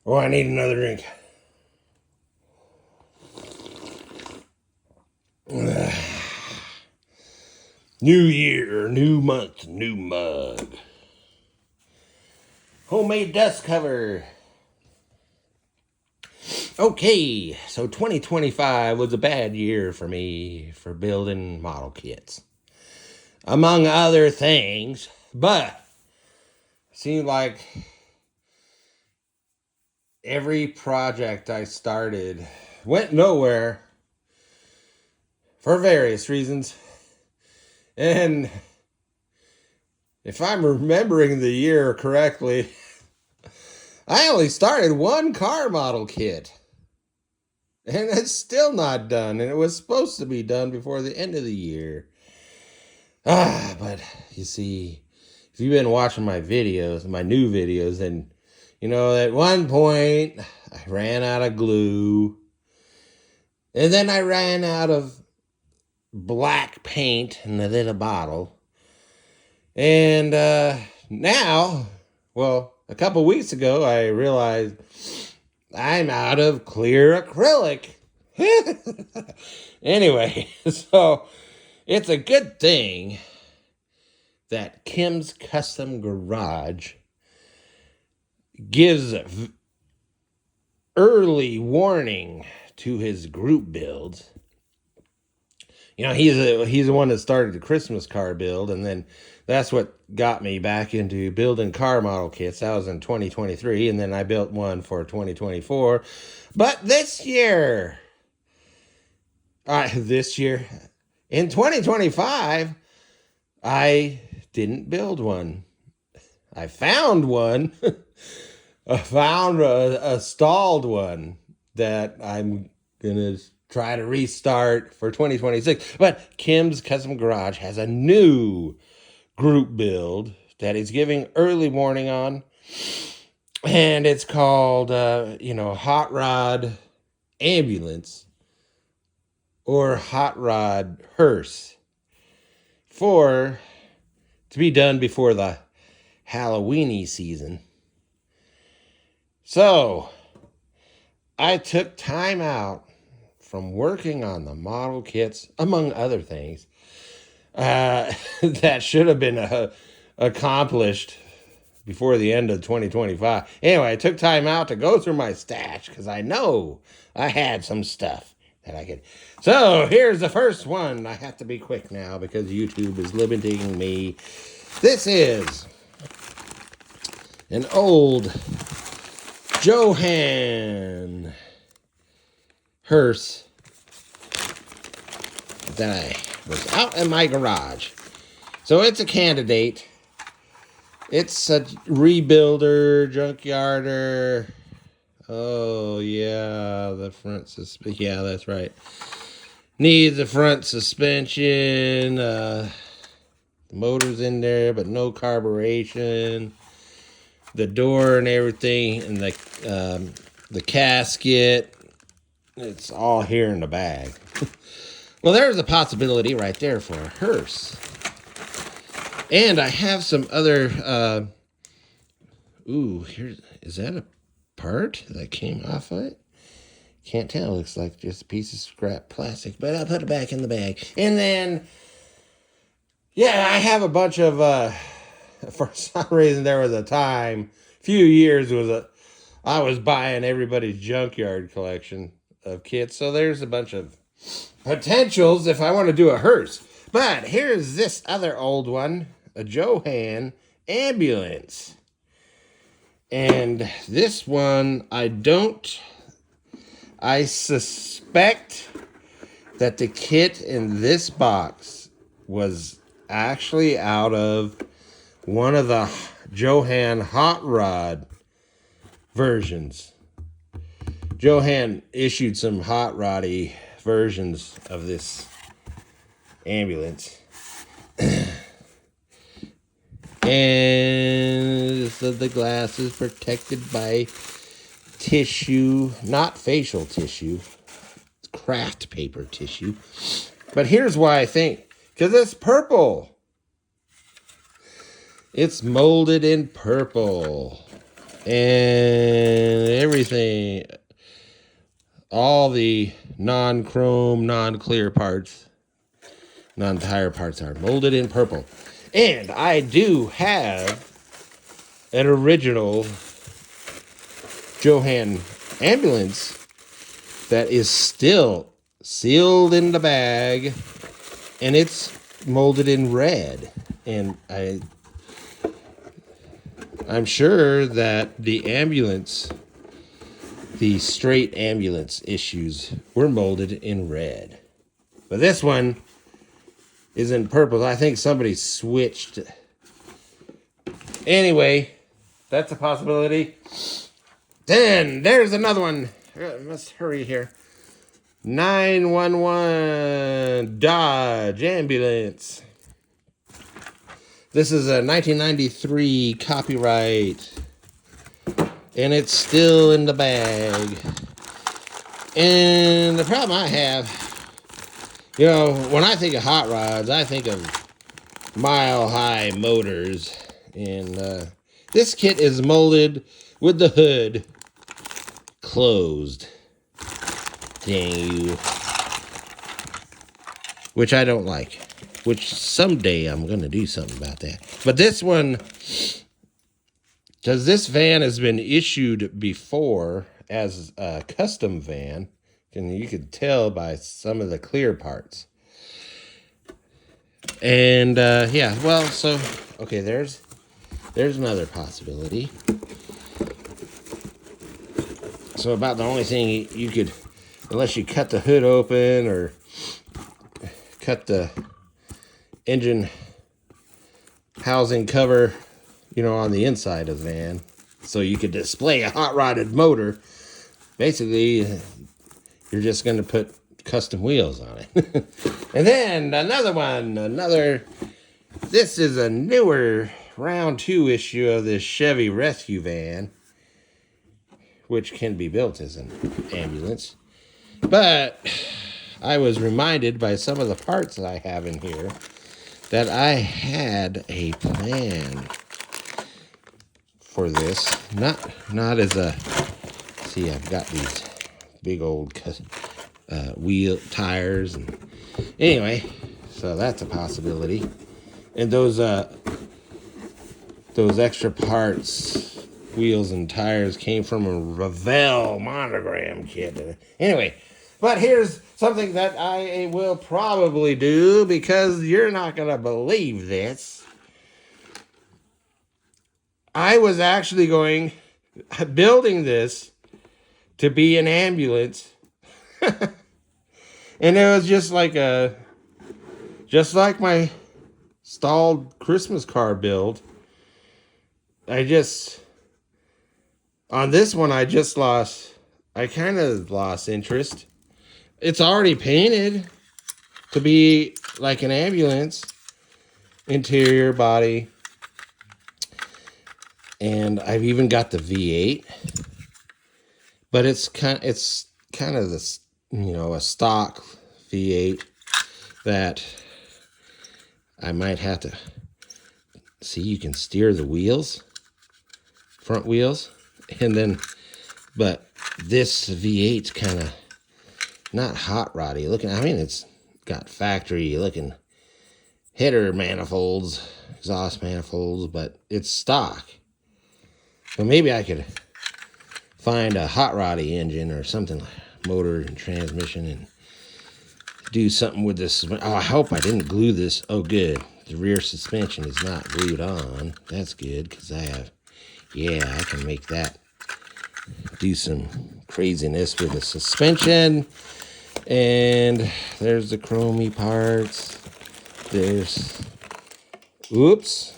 Oh, I need another drink. New year, new month, new mug. Homemade dust cover. Okay, so 2025 was a bad year for me for building model kits, among other things, but it seemed like every project I started went nowhere for various reasons. And if I'm remembering the year correctly, I only started one car model kit. And it's still not done. And it was supposed to be done before the end of the year. But you see, if you've been watching my videos, my new videos, then you know at one point I ran out of glue. And then I ran out of black paint in the little bottle. And now, well, a couple weeks ago, I realized I'm out of clear acrylic. Anyway, so it's a good thing that Kim's Custom Garage gives early warning to his group builds. You know, he's the one that started the Christmas car build, and then that's what got me back into building car model kits. That was in 2023, and then I built one for 2024. But this year, in 2025, I didn't build one. I found one. I found a stalled one that I'm going to try to restart for 2026. But Kim's Custom Garage has a new group build that he's giving early warning on. And it's called, Hot Rod Ambulance or Hot Rod Hearse to be done before the Halloweeny season. So I took time out from working on the model kits, among other things, that should have been accomplished before the end of 2025. Anyway, I took time out to go through my stash because I know I had some stuff that I could. So here's the first one. I have to be quick now because YouTube is limiting me. This is an old Johan Hearse that I was out in my garage. So it's a candidate. It's a rebuilder, junkyarder. Oh, yeah, the front suspension. Yeah, that's right. Needs a front suspension. The motor's in there, but no carburation. The door and everything, and the casket. It's all here in the bag. Well, there's a possibility right there for a hearse. And I have some other, is that a part that came off of it? Can't tell. It looks like just a piece of scrap plastic, but I'll put it back in the bag. And then, yeah, I have a bunch of, for some reason there was a time, few years I was buying everybody's junkyard collection of kits. So there's a bunch of potentials if I want to do a hearse. But here's this other old one, a Johan Ambulance. And this one, I suspect that the kit in this box was actually out of one of the Johan Hot Rod versions. Johan issued some hot roddy versions of this ambulance. And so the glass is protected by tissue, not facial tissue, it's craft paper tissue. But here's why I think, because it's purple. It's molded in purple. And everything, all the non-chrome, non-clear parts, non-tire parts are molded in purple. And I do have an original Johan ambulance that is still sealed in the bag, and it's molded in red. And I'm sure that the ambulance, the straight ambulance issues, were molded in red. But this one is in purple. I think somebody switched. Anyway, that's a possibility. Then there's another one. Let's hurry here. 911 Dodge ambulance. This is a 1993 copyright, and it's still in the bag. And the problem I have, when I think of hot rods, I think of Mile High Motors. And this kit is molded with the hood closed. Dang you. Which I don't like. Which someday I'm going to do something about that. But this one, because this van has been issued before as a custom van, and you could tell by some of the clear parts. And yeah, well, so okay, there's another possibility. So about the only thing you could, unless you cut the hood open or cut the engine housing cover, on the inside of the van, so you could display a hot rodded motor. Basically, you're just going to put custom wheels on it. And then another one, this is a newer round 2 issue of this Chevy rescue van, which can be built as an ambulance. But I was reminded by some of the parts that I have in here that I had a plan for this. Not as a, see, I've got these big old wheel tires, and anyway, so that's a possibility. And those extra parts, wheels and tires, came from a Revell monogram kit. Anyway, but here's something that I will probably do, because you're not going to believe this. I was actually building this to be an ambulance. And it was just like my stalled Christmas car build. On this one, I kind of lost interest. It's already painted to be like an ambulance, interior, body. And I've even got the V8, but it's kind of this, a stock V8 that I might have to see. You can steer the wheels, front wheels, and then, but this V8's kind of not hot roddy looking. I mean, it's got factory looking header manifolds, exhaust manifolds, but it's stock. So maybe I could find a hot roddy engine or something, motor and transmission, and do something with this. Oh, I hope I didn't glue this. Oh, good. The rear suspension is not glued on. That's good, because I can make that, do some craziness with the suspension. And there's the chromey parts. Oops.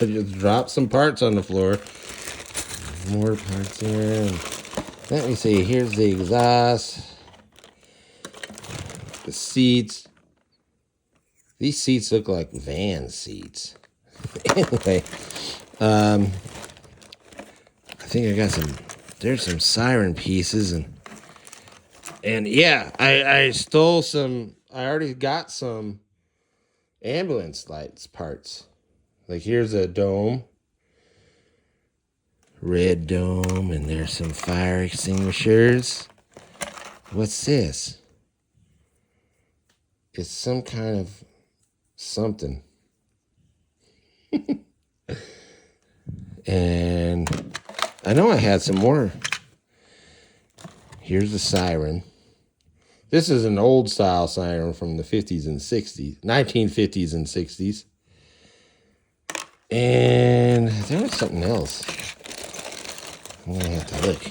I just dropped some parts on the floor. More parts here. And let me see. Here's the exhaust. The seats. These seats look like van seats. Anyway, I think I got there's some siren pieces, and yeah, I stole some. I already got some ambulance lights parts Like here's a dome. Red dome, and there's some fire extinguishers. What's this? It's some kind of something. And I know I had some more. Here's the siren. This is an old style siren from the 50s and 60s, 1950s and 60s. And there was something else. I'm going to have to look.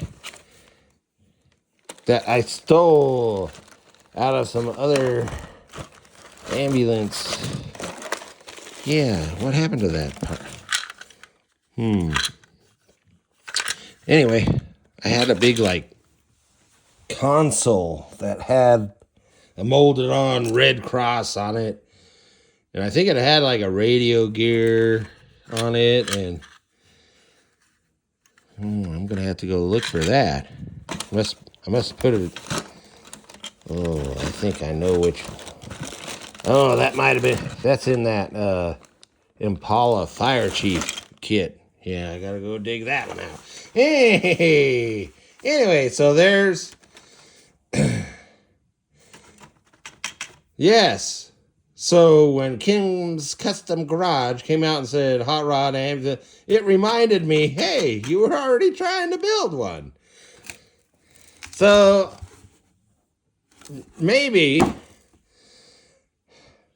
That I stole out of some other ambulance. Yeah, what happened to that part? Anyway, I had a big, like, console that had a molded on red cross on it. And I think it had, like, a radio gear on it. And I'm going to have to go look for that. I must put it. Oh, I think I know which. Oh, that might have been. That's in that Impala Fire Chief kit. Yeah, I got to go dig that one out. Hey! Anyway, so there's. Yes. So when Kim's Custom Garage came out and said hot rod ambulance, it reminded me, hey, you were already trying to build one. So maybe,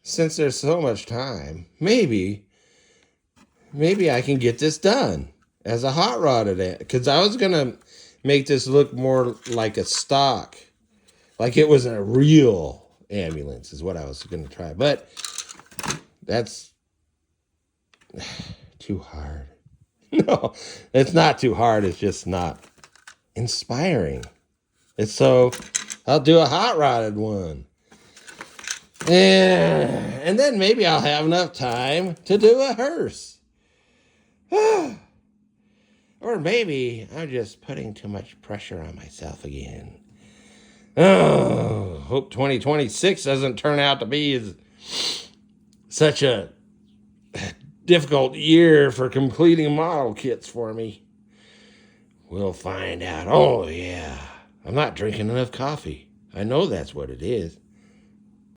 since there's so much time, maybe I can get this done as a hot rod, because I was going to make this look more like a stock, like it was a real ambulance is what I was going to try. But that's too hard. No, it's not too hard. It's just not inspiring. It's so I'll do a hot rodded one. And then maybe I'll have enough time to do a hearse. Or maybe I'm just putting too much pressure on myself again. Oh, hope 2026 doesn't turn out to be such a difficult year for completing model kits for me. We'll find out. Oh, yeah. I'm not drinking enough coffee. I know that's what it is.